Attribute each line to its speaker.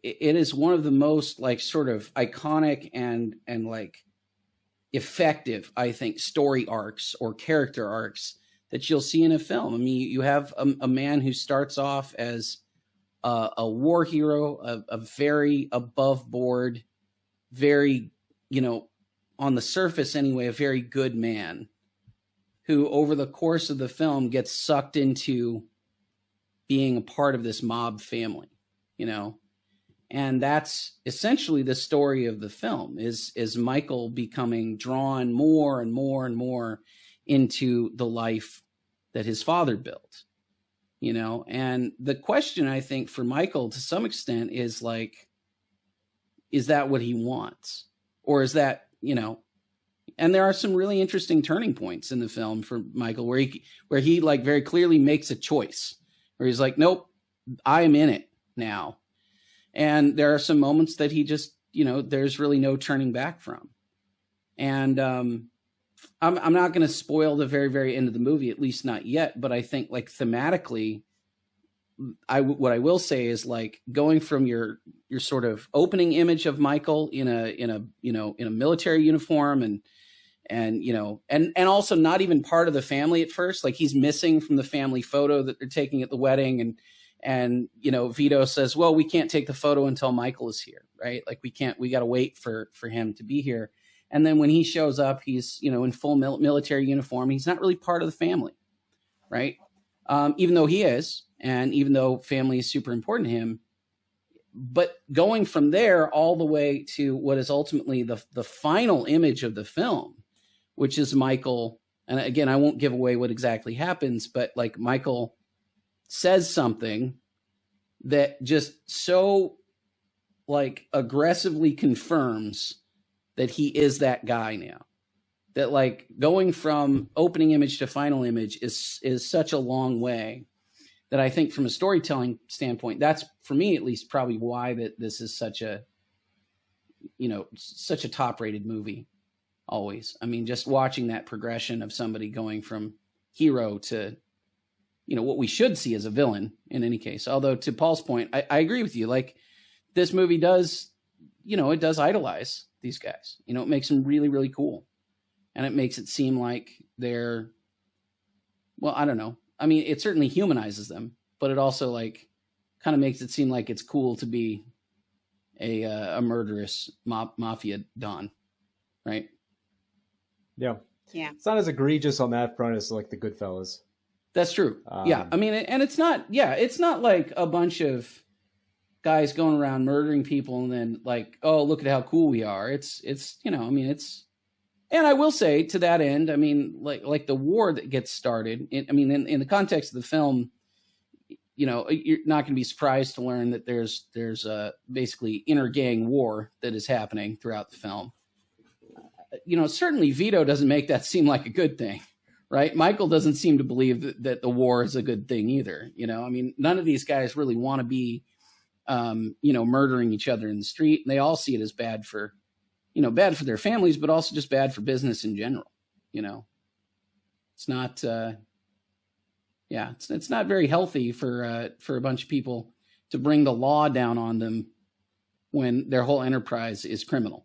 Speaker 1: it is one of the most like sort of iconic and like effective, I think, story arcs or character arcs that you'll see in a film. I mean, you have a man who starts off as a war hero, a very above board, very, on the surface anyway, a very good man who over the course of the film gets sucked into being a part of this mob family, and that's essentially the story of the film is Michael becoming drawn more and more and more into the life that his father built, and the question I think for Michael to some extent is like, is that what he wants? Or is that, and there are some really interesting turning points in the film for Michael where he like very clearly makes a choice where he's like, nope, I'm in it now. And there are some moments that he just, there's really no turning back from. And I'm not going to spoil the very, very end of the movie, at least not yet. But I think like thematically, what I will say is like going from your sort of opening image of Michael in a military uniform and also not even part of the family at first, like he's missing from the family photo that they're taking at the wedding. And Vito says, well, we can't take the photo until Michael is here, right? Like we got to wait for him to be here. And then when he shows up, he's, in full military uniform. He's not really part of the family, right? Even though he is, and even though family is super important to him. But going from there all the way to what is ultimately the final image of the film, which is Michael. And again, I won't give away what exactly happens, but like Michael says something that just so like aggressively confirms that he is that guy now. That like going from opening image to final image is such a long way that I think from a storytelling standpoint, that's for me at least probably why that this is such a top rated movie always. I mean, just watching that progression of somebody going from hero to, what we should see as a villain in any case. Although to Paul's point, I agree with you. Like this movie does, it does idolize these guys. It makes them really, really cool. And it makes it seem like they're, well, I don't know. I mean, it certainly humanizes them, but it also like kind of makes it seem like it's cool to be a murderous mafia don, right?
Speaker 2: Yeah.
Speaker 3: Yeah.
Speaker 2: It's not as egregious on that front as like the Goodfellas.
Speaker 1: That's true. Yeah. I mean, and it's not like a bunch of guys going around murdering people and then like, oh, look at how cool we are. It's, and I will say to that end, I mean, like the war that gets started, in the context of the film, you're not going to be surprised to learn that there's a basically inter-gang war that is happening throughout the film. Certainly Vito doesn't make that seem like a good thing, right? Michael doesn't seem to believe that the war is a good thing either. None of these guys really want to be, murdering each other in the street. And they all see it as bad for their families, but also just bad for business in general. It's not, it's not very healthy for a bunch of people to bring the law down on them when their whole enterprise is criminal.